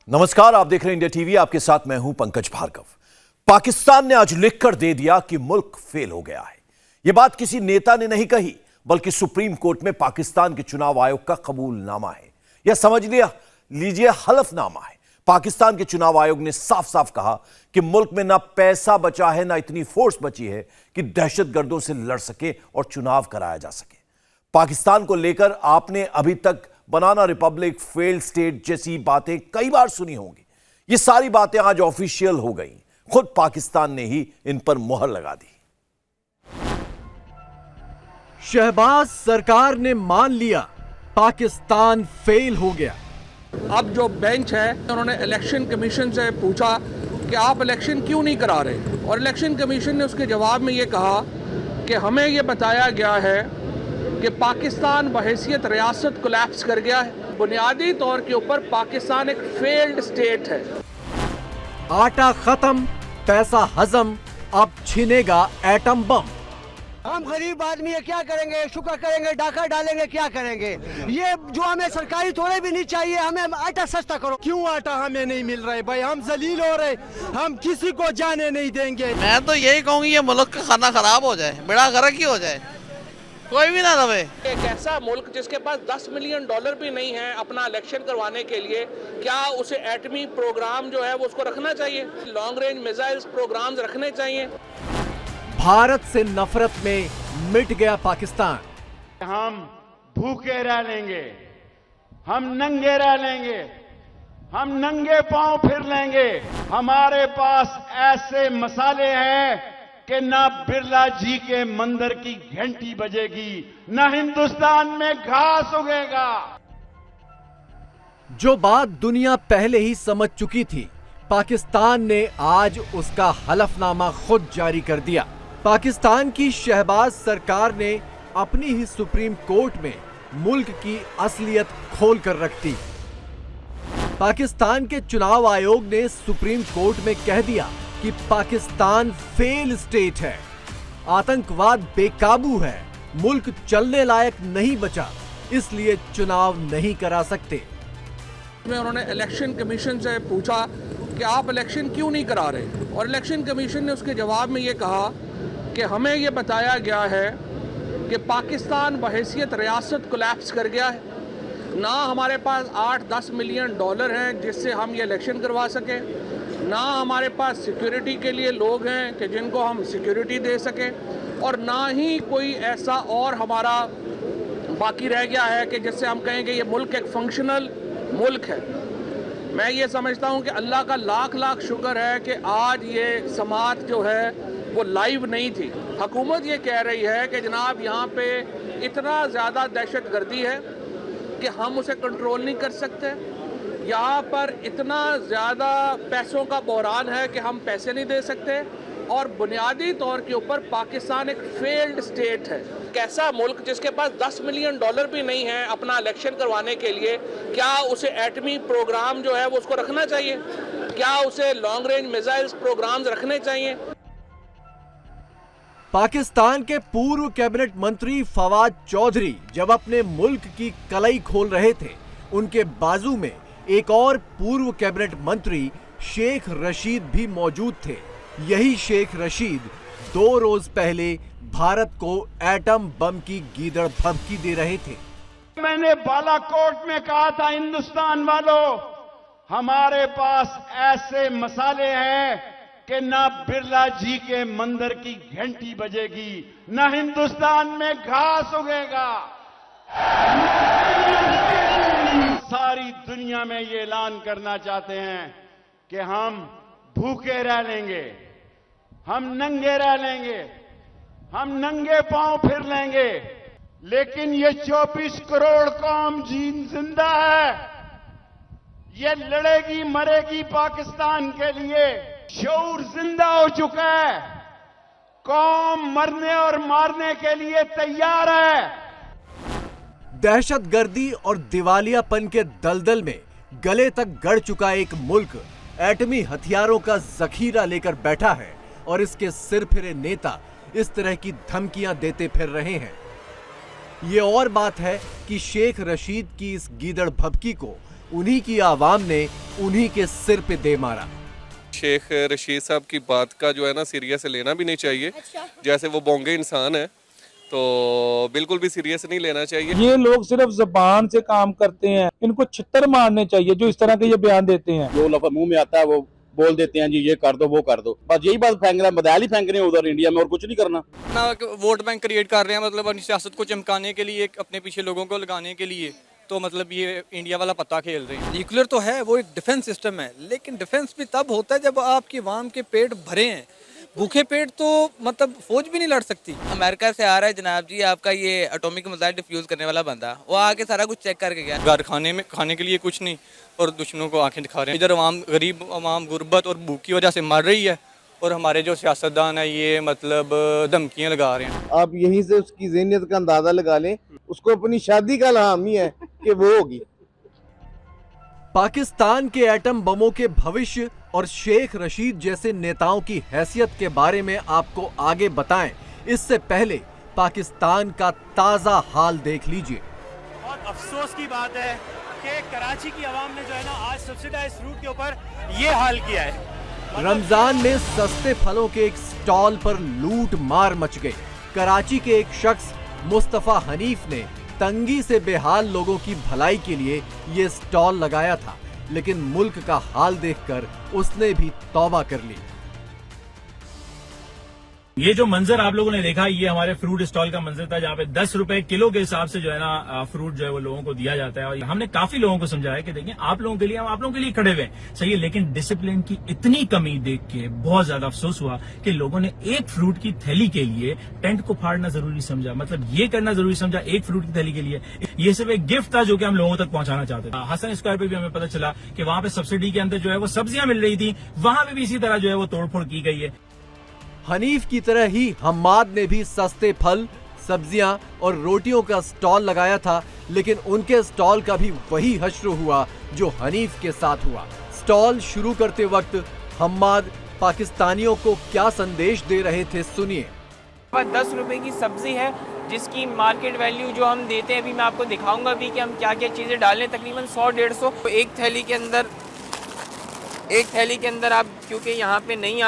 नमस्कार, आप देख रहे हैं इंडिया टीवी। आपके साथ मैं हूं पंकज भार्गव। पाकिस्तान ने आज लिखकर दे दिया कि मुल्क फेल हो गया है। यह बात किसी नेता ने नहीं कही, बल्कि सुप्रीम कोर्ट में पाकिस्तान के चुनाव आयोग का कबूलनामा है, या समझ लीजिए हलफनामा है। पाकिस्तान के चुनाव आयोग ने साफ साफ कहा कि मुल्क में ना पैसा बचा है, ना इतनी फोर्स बची है कि दहशतगर्दों से लड़ सके और चुनाव कराया जा सके। पाकिस्तान को लेकर आपने अभी तक बनाना रिपब्लिक, फेल्ड स्टेट जैसी बातें कई बार सुनी होंगी। ये सारी बातें आज ऑफिशियल हो गई। खुद पाकिस्तान ने ही इन पर मुहर लगा दी। शहबाज सरकार ने मान लिया पाकिस्तान फेल हो गया। अब जो बेंच है उन्होंने इलेक्शन कमीशन से पूछा कि आप इलेक्शन क्यों नहीं करा रहे, और इलेक्शन कमीशन ने उसके जवाब में ये कहा कि हमें ये बताया गया है कि पाकिस्तान बहैसियत रियासत कोलैप्स कर गया है। बुनियादी तौर के ऊपर पाकिस्तान एक फेल्ड स्टेट है। आटा खत्म, पैसा हजम, अब छिनेगा एटम बम। हम गरीब आदमी है, क्या करेंगे? शुक्र करेंगे, डाका डालेंगे, क्या करेंगे? ये जो हमें सरकारी थोड़े भी नहीं चाहिए, हमें आटा सस्ता करो। क्यों आटा हमें नहीं मिल रहा है भाई? हम जलील हो रहे, हम किसी को जाने नहीं देंगे। मैं तो यही कहूँगी ये मुल्क का खाना खराब हो जाए, बड़ा गर्क ही हो जाए, कोई भी ना रहे। एक ऐसा मुल्क जिसके पास $10 मिलियन भी नहीं है अपना इलेक्शन करवाने के लिए, क्या उसे एटमी प्रोग्राम जो है वो उसको रखना चाहिए? लॉन्ग रेंज मिसाइल्स प्रोग्राम्स रखने चाहिए। भारत से नफरत में मिट गया पाकिस्तान। हम भूखे रह लेंगे, हम नंगे रह लेंगे, हम नंगे पांव फिर लेंगे। हमारे पास ऐसे मसाले हैं कि ना बिरला जी के मंदिर की घंटी बजेगी, ना हिंदुस्तान में घास उगेगा। जो बात दुनिया पहले ही समझ चुकी थी, पाकिस्तान ने आज उसका हलफनामा खुद जारी कर दिया। पाकिस्तान की शहबाज सरकार ने अपनी ही सुप्रीम कोर्ट में मुल्क की असलियत खोल कर रख दी। पाकिस्तान के चुनाव आयोग ने सुप्रीम कोर्ट में कह दिया कि पाकिस्तान फेल स्टेट है, आतंकवाद बेकाबू है, मुल्क चलने लायक नहीं बचा, इसलिए चुनाव नहीं करा सकते। उन्होंने इलेक्शन कमीशन से पूछा कि आप इलेक्शन क्यों नहीं करा रहे, और इलेक्शन कमीशन ने उसके जवाब में ये कहा कि हमें ये बताया गया है कि पाकिस्तान बहैसियत रियासत कोलैप्स कर गया है। ना हमारे पास $8-10 मिलियन हैं जिससे हम ये इलेक्शन करवा सकें, ना हमारे पास सिक्योरिटी के लिए लोग हैं कि जिनको हम सिक्योरिटी दे सकें, और ना ही कोई ऐसा और हमारा बाकी रह गया है कि जिससे हम कहेंगे ये मुल्क एक फंक्शनल मुल्क है। मैं ये समझता हूँ कि अल्लाह का लाख लाख शुक्र है कि आज ये समात जो है वो लाइव नहीं थी। हुकूमत ये कह रही है कि जनाब यहाँ पे इतना ज़्यादा दहशतगर्दी है कि हम उसे कंट्रोल नहीं कर सकते, यहाँ पर इतना ज़्यादा पैसों का बहरान है कि हम पैसे नहीं दे सकते, और बुनियादी तौर के ऊपर पाकिस्तान एक फेल्ड स्टेट है। कैसा मुल्क जिसके पास $10 मिलियन भी नहीं है अपना इलेक्शन करवाने के लिए, क्या उसे एटमी प्रोग्राम जो है वो उसको रखना चाहिए? क्या उसे लॉन्ग रेंज मिसाइल्स प्रोग्राम्स रखने चाहिए? पाकिस्तान के पूर्व कैबिनेट मंत्री फवाद चौधरी जब अपने मुल्क की कलई खोल रहे थे, उनके बाजू में एक और पूर्व कैबिनेट मंत्री शेख रशीद भी मौजूद थे। यही शेख रशीद 2 रोज पहले भारत को एटम बम की गीदड़ धमकी दे रहे थे। मैंने बालाकोट में कहा था, हिंदुस्तान वालों, हमारे पास ऐसे मसाले हैं कि ना बिरला जी के मंदिर की घंटी बजेगी, ना हिंदुस्तान में घास उगेगा। सारी दुनिया में ये ऐलान करना चाहते हैं कि हम भूखे रह लेंगे, हम नंगे रह लेंगे, हम नंगे पांव फिर लेंगे, लेकिन ये 24 करोड़ कौम जिंदा है, ये लड़ेगी मरेगी पाकिस्तान के लिए। शऊर जिंदा हो चुका है, कौम मरने और मारने के लिए तैयार है। दहशतगर्दी और दिवालियापन के दलदल में गले तक गड़ चुका एक मुल्क एटमी हथियारों का जखीरा लेकर बैठा है, और इसके सिर फिरे नेता इस तरह की धमकियां देते फिर रहे हैं। ये और बात है कि शेख रशीद की इस गीदड़ भभकी को उन्हीं की आवाम ने उन्हीं के सिर पे दे मारा। शेख रशीद साहब की बात का जो है ना सीरियस लेना भी नहीं चाहिए। जैसे वो बोंगे इंसान है तो बिल्कुल भी सीरियस नहीं लेना चाहिए। ये लोग सिर्फ जबान से काम करते हैं, इनको छित्तर मारने चाहिए जो इस तरह के ये बयान देते हैं। जो लफ्ज़ मुंह में आता है वो बोल देते हैं, जी ये कर दो वो कर दो, बस यही बात फेंक रहे हैं, बदाल ही फेंक रहे हैं उधर इंडिया में, और कुछ नहीं करना ना। वोट बैंक क्रिएट कर रहे हैं, मतलब अपनी सियासत को चमकाने के लिए, अपने पीछे लोगों को लगाने के लिए। तो मतलब ये इंडिया वाला पत्ता खेल रहे हैं। न्यूक्लियर तो है, वो एक डिफेंस सिस्टम है, लेकिन डिफेंस भी तब होता है जब आपकी आवाम के पेट भरे हैं। भूखे पेट तो मतलब फौज भी नहीं लड़ सकती। अमेरिका से आ रहा है जनाब जी आपका ये एटॉमिक मिसाइल डिफ्यूज करने वाला बंदा, वो आके सारा कुछ चेक करके गया। घर खाने के लिए कुछ नहीं और दुश्मनों को आंखें दिखा रहे हैं। इधर अवाम, गरीब अवाम गुर्बत और भूख की वजह से मर रही है और हमारे जो सियासतदान है ये मतलब धमकियां लगा रहे हैं। आप यहीं से उसकी ज़हनियत का अंदाजा लगा लें, उसको अपनी शादी का हामी है कि वो होगी। पाकिस्तान के एटम बमों के भविष्य और शेख रशीद जैसे नेताओं की हैसियत के बारे में आपको आगे बताएं, इससे पहले पाकिस्तान का ताजा हाल देख लीजिए। बहुत अफसोस की बात है कि कराची की आवाम ने जो है ना आज सब्सिडाइज फ्रूट के ऊपर ये हाल किया है। रमजान में सस्ते फलों के एक स्टॉल पर लूट मार मच गई। कराची के एक शख्स मुस्तफा हनीफ ने तंगी से बेहाल लोगों की भलाई के लिए ये स्टॉल लगाया था, लेकिन मुल्क का हाल देखकर उसने भी तौबा कर ली। ये जो मंजर आप लोगों ने देखा, ये हमारे फ्रूट स्टॉल का मंजर था, जहाँ पे 10 रुपए किलो के हिसाब से जो है ना फ्रूट जो है वो लोगों को दिया जाता है। और हमने काफी लोगों को समझाया कि देखिए आप लोगों के लिए, हम आप लोगों के लिए खड़े हुए सही है, लेकिन डिसिप्लिन की इतनी कमी देख के बहुत ज्यादा अफसोस हुआ कि लोगों ने एक फ्रूट की थैली के लिए टेंट को फाड़ना जरूरी समझा, मतलब ये करना जरूरी समझा एक फ्रूट की थैली के लिए। ये सिर्फ एक गिफ्ट था जो कि हम लोगों तक पहुंचाना चाहते थे। हसन स्क्वायर पे भी हमें पता चला कि वहां पे सब्सिडी के अंदर जो है वो सब्जियां मिल रही थी, वहां पे भी इसी तरह जो है वो तोड़फोड़ की गई है। हनीफ की तरह ही हम्माद ने भी सस्ते फल, सब्जियां और रोटियों का स्टॉल लगाया था, लेकिन उनके स्टॉल का भी वही हश्र हुआ जो हनीफ के साथ हुआ। स्टॉल शुरू करते वक्त हम्माद पाकिस्तानियों को क्या संदेश दे रहे थे, सुनिए। 10 रुपए की सब्जी है जिसकी मार्केट वैल्यू जो हम देते हैं, अभी मैं आपको दिखाऊंगा भी कि हम क्या क्या चीज़ें डालें, तकरीबन 100-150 एक थैली के अंदर आप, क्योंकि यहाँ पे नहीं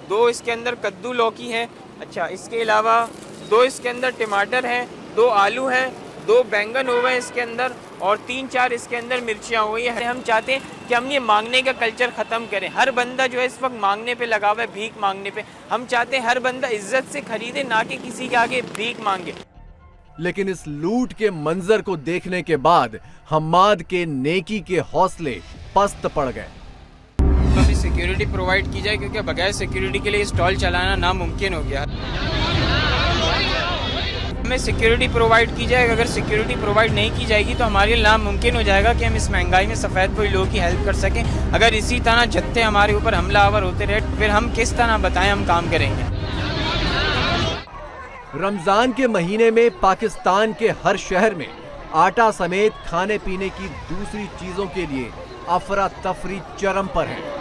2 इसके अंदर कद्दू लौकी है, अच्छा इसके अलावा 2 इसके अंदर टमाटर हैं, 2 आलू हैं, 2 बैंगन हो गए इसके अंदर और 3-4 इसके अंदर मिर्चियाँ हो गई है। हम चाहते हैं कि हम ये मांगने का कल्चर ख़त्म करें। हर बंदा जो है इस वक्त मांगने पे लगा हुआ है, भीख मांगने पे। हम चाहते हैं हर बंदा इज्जत से खरीदे, ना कि किसी के आगे भीख मांगे। लेकिन इस लूट के मंजर को देखने के बाद हम्माद के नेकी के हौसले पस्त पड़ गए। हमें सिक्योरिटी प्रोवाइड की जाए, क्योंकि बगैर सिक्योरिटी के लिए स्टॉल चलाना नामुमकिन हो गया। हमें सिक्योरिटी प्रोवाइड की जाए, अगर सिक्योरिटी प्रोवाइड नहीं की जाएगी तो हमारे लिए नामुमकिन हो जाएगा कि हम इस महंगाई में सफ़ेद कोई लोगों की हेल्प कर सकें। अगर इसी तरह जत्थे हमारे ऊपर हमलावर होते रहे, फिर हम किस तरह बताएं हम काम करेंगे। रमजान के महीने में पाकिस्तान के हर शहर में आटा समेत खाने पीने की दूसरी चीजों के लिए अफरा तफरी चरम पर है।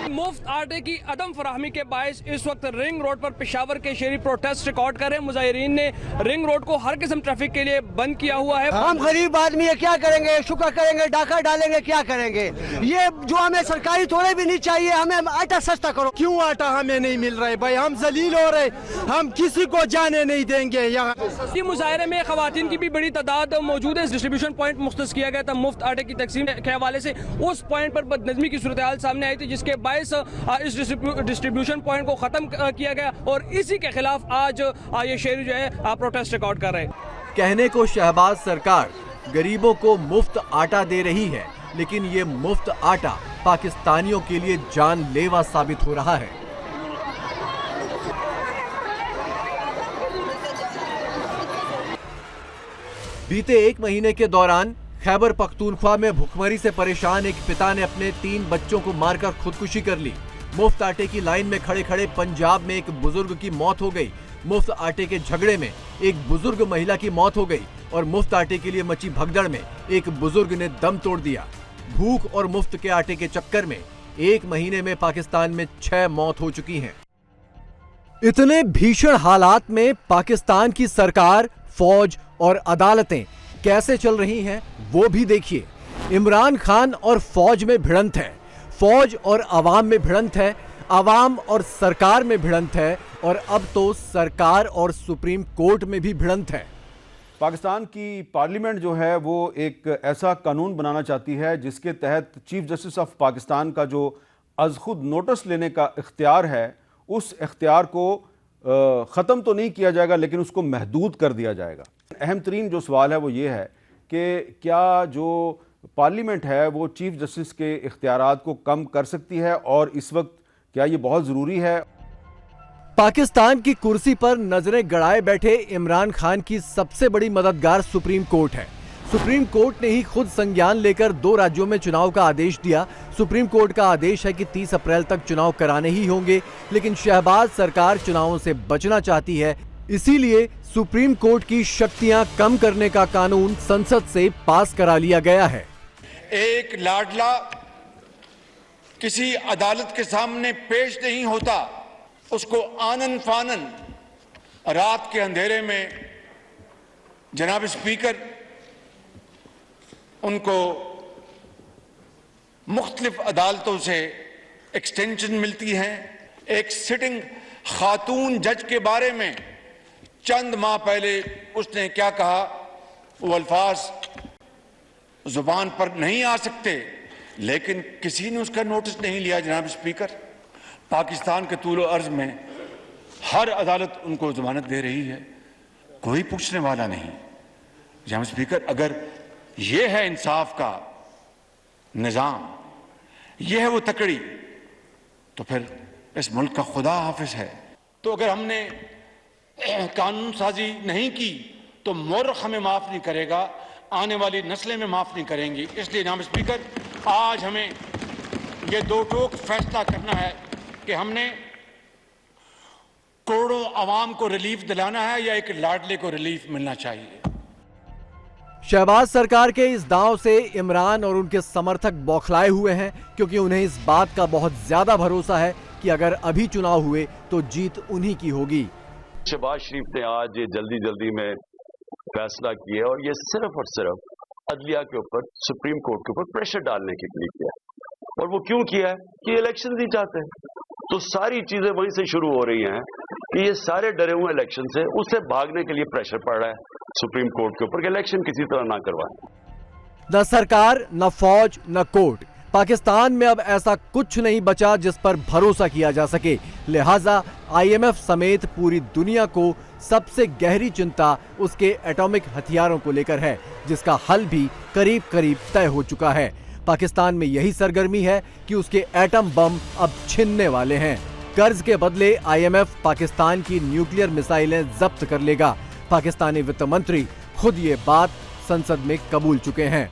मुफ्त आटे की अदम फराहमी के बायस इस वक्त रिंग रोड पर पेशावर के शहरी प्रोटेस्ट रिकॉर्ड कर रहे हैं। मुजाहिरीन ने रिंग रोड को हर किस्म ट्रैफिक के लिए बंद किया हुआ है। हम गरीब आदमी है, क्या करेंगे, शुक्र करेंगे, डाका डालेंगे, क्या करेंगे। ये जो हमें सरकारी थोड़े भी नहीं चाहिए, हमें आटा सस्ता करो। क्यों आटा हमें नहीं मिल रहा है भाई, हम जलील हो रहे, हम किसी को जाने नहीं देंगे यहाँ। इस मुजाहरे में खवातीन की भी बड़ी तादाद मौजूद है। डिस्ट्रीब्यूशन पॉइंट मुख्तस किया गया था मुफ्त आटे की तकसीम के हवाले से। उस पॉइंट पर बदनज़मी की सूरत हाल सामने आई थी, जिसके बायस इस डिस्ट्रीब्यूशन पॉइंट को खत्म किया गया और इसी के खिलाफ आज ये शहरी जो है प्रोटेस्ट रिकॉर्ड कर रहे हैं। कहने को शहबाज सरकार गरीबों को मुफ्त आटा दे रही है, लेकिन ये मुफ्त आटा पाकिस्तानियों के लिए जानलेवा साबित हो रहा है। बीते 1 महीने के दौरान खैबर पख्तूनख्वा में भुखमरी से परेशान एक पिता ने अपने 3 बच्चों को मारकर खुदकुशी कर ली। मुफ्त आटे की लाइन में खड़े खड़े पंजाब में एक बुजुर्ग की मौत हो गई। मुफ्त आटे के झगड़े में एक बुजुर्ग महिला की मौत हो गई और मुफ्त आटे के लिए मची भगदड़ में एक बुजुर्ग ने दम तोड़ दिया। भूख और मुफ्त के आटे के चक्कर में 1 महीने में पाकिस्तान में 6 मौत हो चुकी हैं। इतने भीषण हालात में पाकिस्तान की सरकार, फौज और अदालतें कैसे चल रही हैं वो भी देखिए। इमरान खान और फौज में भिड़ंत है, फौज और अवाम में भिड़ंत है, अवाम और सरकार में भिड़ंत है, और अब तो सरकार और सुप्रीम कोर्ट में भी भिड़ंत है। पाकिस्तान की पार्लियामेंट जो है वो एक ऐसा कानून बनाना चाहती है जिसके तहत चीफ जस्टिस ऑफ पाकिस्तान का जो अज खुद नोटिस लेने का इख्तियार है, उस इख्तियार को ख़त्म तो नहीं किया जाएगा लेकिन उसको महदूद कर दिया जाएगा। अहम तरीन जो सवाल है वो ये है कि क्या जो पार्लियामेंट है वो चीफ जस्टिस के इख्तियारात को कम कर सकती है, और इस वक्त क्या ये बहुत ज़रूरी है? पाकिस्तान की कुर्सी पर नजरें गड़ाए बैठे इमरान खान की सबसे बड़ी मददगार सुप्रीम कोर्ट है। सुप्रीम कोर्ट ने ही खुद संज्ञान लेकर 2 राज्यों में चुनाव का आदेश दिया। सुप्रीम कोर्ट का आदेश है कि 30 अप्रैल तक चुनाव कराने ही होंगे, लेकिन शहबाज सरकार चुनावों से बचना चाहती है। इसीलिए सुप्रीम कोर्ट की शक्तियां कम करने का कानून संसद से पास करा लिया गया है। एक लाडला किसी अदालत के सामने पेश नहीं होता, उसको आनन फानन रात के अंधेरे में जनाब स्पीकर उनको मुख्तलिफ अदालतों से एक्सटेंशन मिलती है। एक सिटिंग खातून जज के बारे में चंद माह पहले उसने क्या कहा, वो अल्फाज जुबान पर नहीं आ सकते, लेकिन किसी ने उसका नोटिस नहीं लिया। जनाब स्पीकर, पाकिस्तान के तूल अर्ज में हर अदालत उनको जमानत दे रही है, कोई पूछने वाला नहीं। जनाब स्पीकर, अगर ये है इंसाफ का निजाम, ये है वो तकड़ी, तो फिर इस मुल्क का खुदा हाफिज है। तो अगर हमने कानून साजी नहीं की तो मुर्ख हमें माफ नहीं करेगा, आने वाली नस्लें में माफ नहीं करेंगी। इसलिए जनाब स्पीकर, आज हमें ये 2 टोक फैसला करना है कि हमने करोड़ों आवाम को रिलीफ दिलाना है या एक लाडले को रिलीफ मिलना चाहिए। शहबाज सरकार के इस दांव से इमरान और उनके समर्थक बौखलाए हुए हैं, क्योंकि उन्हें इस बात का बहुत ज्यादा भरोसा है कि अगर अभी चुनाव हुए तो जीत उन्हीं की होगी। शहबाज शरीफ ने आज ये जल्दी जल्दी में फैसला किया और ये सिर्फ और सिर्फ अदलिया के ऊपर, सुप्रीम कोर्ट के ऊपर प्रेशर डालने के लिए किया। और वो क्यों किया है कि इलेक्शन नहीं चाहते, तो सारी चीजें वहीं से शुरू हो रही हैं कि ये सारे डरे हुए इलेक्शन से, उससे भागने के लिए प्रेशर पड़ रहा है सुप्रीम कोर्ट के ऊपर कि इलेक्शन किसी तरह ना करवाएं। न सरकार, न फौज, न कोर्ट, पाकिस्तान में अब ऐसा कुछ नहीं बचा जिस पर भरोसा किया जा सके। लिहाजा IMF समेत पूरी दुनिया को सबसे गहरी चिंता उसके एटॉमिक हथियारों को लेकर है, जिसका हल भी करीब करीब तय हो चुका है। पाकिस्तान में यही सरगर्मी है कि उसके एटम बम अब छिनने वाले हैं। कर्ज के बदले IMF पाकिस्तान की न्यूक्लियर मिसाइलें जब्त कर लेगा। पाकिस्तानी वित्त मंत्री खुद ये बात संसद में कबूल चुके हैं।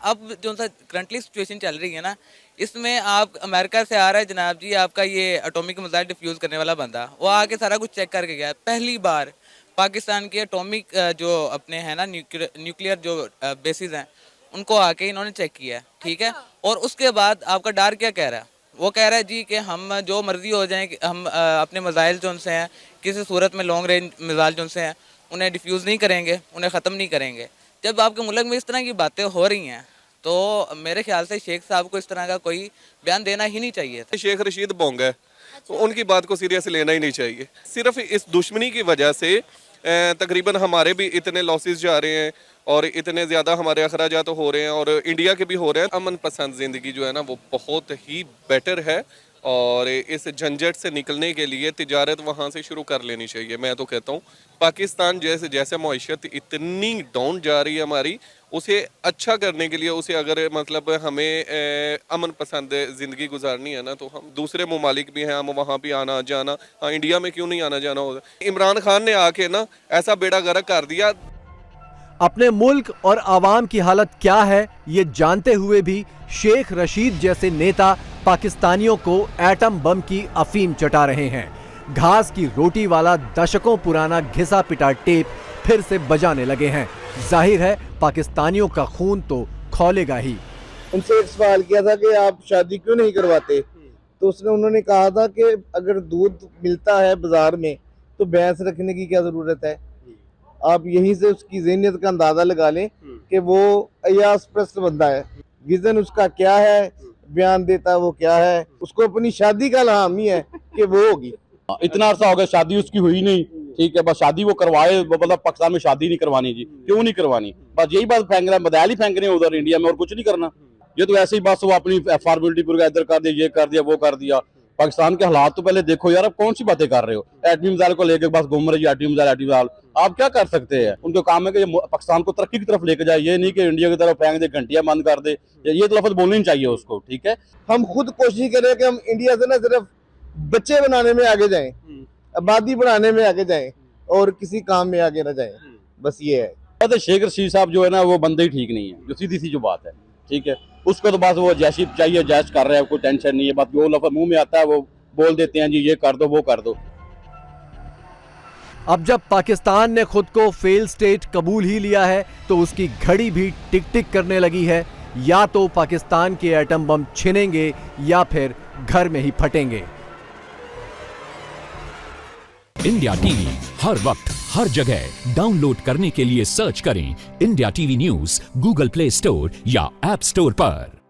अब जो सा करंटली सिचुएशन चल रही है ना, इसमें आप अमेरिका से आ रहा है जनाब जी आपका ये एटॉमिक मिसाइल डिफ्यूज करने वाला बंदा, वो आके सारा कुछ चेक करके गया। पहली बार पाकिस्तान के एटॉमिक जो अपने हैं ना न्यूक्लियर जो बेसिस हैं, उनको आके इन्होंने चेक किया है, ठीक है। और उसके बाद आपका डर क्या कह रहा है, वो कह रहा है जी कि हम जो मर्जी हो जाए, हम अपने मिसाइल जो उनसे हैं किसी सूरत में लॉन्ग रेंज मिसाइल जो उनसे हैं उन्हें डिफ्यूज़ नहीं करेंगे, उन्हें ख़त्म नहीं करेंगे। जब आपके मुल्क में इस तरह की बातें हो रही हैं तो मेरे ख्याल से शेख साहब को इस तरह का कोई बयान देना ही नहीं चाहिए था। शेख रशीद बोंग है, तो उनकी बात को सीरियस लेना ही नहीं चाहिए। सिर्फ इस दुश्मनी की वजह से तकरीबन हमारे भी इतने लॉसेस जा रहे हैं और इतने ज़्यादा हमारे अखराजात हो रहे हैं और इंडिया के भी हो रहे हैं। अमन पसंद ज़िंदगी जो है ना वो बहुत ही बेटर है और इस झंझट से निकलने के लिए तिजारत वहाँ से शुरू कर लेनी चाहिए। मैं तो कहता हूँ पाकिस्तान जैसे जैसे मईशत इतनी डाउन जा रही है हमारी, उसे अच्छा करने के लिए, उसे अगर मतलब हमें अमन पसंद ज़िंदगी गुजारनी है ना, तो हम दूसरे ममालिक भी हैं, हम वहाँ भी आना जाना, हाँ इंडिया में क्यों नहीं आना जाना होगा। इमरान खान ने आके ना ऐसा बेड़ा गर्क कर दिया। अपने मुल्क और आवाम की हालत क्या है ये जानते हुए भी शेख रशीद जैसे नेता पाकिस्तानियों को एटम बम की अफीम चटा रहे हैं। घास की रोटी वाला दशकों पुराना घिसा पिटा टेप फिर से बजाने लगे हैं। जाहिर है पाकिस्तानियों का खून तो खौलेगा ही। उनसे एक सवाल किया था कि आप शादी क्यों नहीं करवाते, तो उन्होंने कहा था कि अगर दूध मिलता है बाजार में तो भैंस रखने की क्या जरूरत है। आप यहीं से उसकी ज़हनियत का अंदाजा लगा लें कि वो अयास प्रस्त बंदा है। विजन उसका क्या है, बयान देता है वो क्या है, उसको अपनी शादी का हामी है कि वो होगी। इतना अर्सा हो गया शादी उसकी हुई नहीं, ठीक है, बस शादी वो करवाए, मतलब पाकिस्तान में शादी नहीं करवानी जी, क्यों नहीं करवानी, बस यही बात फेंक रहा है, बदायल ही फेंक रहे हैं उधर इंडिया में, और कुछ नहीं करना। ये तो ऐसे ही बस वो अपनी फॉर्मेलिटी पूरा इधर कर दिया, ये कर दिया, वो कर दिया। पाकिस्तान के हालात तो पहले देखो यार, अब कौन सी बातें कर रहे हो? एटमी मिसाइल को लेकर बस घूम रही है, एटमी मिसाइल, आप क्या कर सकते हैं? उनका काम है कि पाकिस्तान को तरक्की की तरफ लेके जाए, ये नहीं कि इंडिया की तरफ फेंक दे, घंटियां बंद कर दे, ये तो लफ्ज बोलनी चाहिए उसको, ठीक है। हम खुद कोशिश करें कि हम इंडिया से ना सिर्फ बच्चे बनाने में आगे जाएं, आबादी बढ़ाने में आगे जाएं और किसी काम में आगे न जाएं, बस ये है। शेख रशीद साहब जो है ना, वो बंदे ही ठीक नहीं है, जो सीधी सी जो बात है, ठीक है। उसको तो बस वो जैसी चाहिए जैश कर रहे हैं, कोई टेंशन नहीं है, बात वो लफ्ज मुंह में आता है वो बोल देते हैं जी, ये कर दो वो कर दो। अब जब पाकिस्तान ने खुद को फेल स्टेट कबूल ही लिया है तो उसकी घड़ी भी टिक टिक करने लगी है, या तो पाकिस्तान के एटम बम छिनेंगे या फिर घर में ही फटेंगे। इंडिया टीवी हर वक्त हर जगह डाउनलोड करने के लिए सर्च करें India TV news Google play store या ऐप स्टोर पर।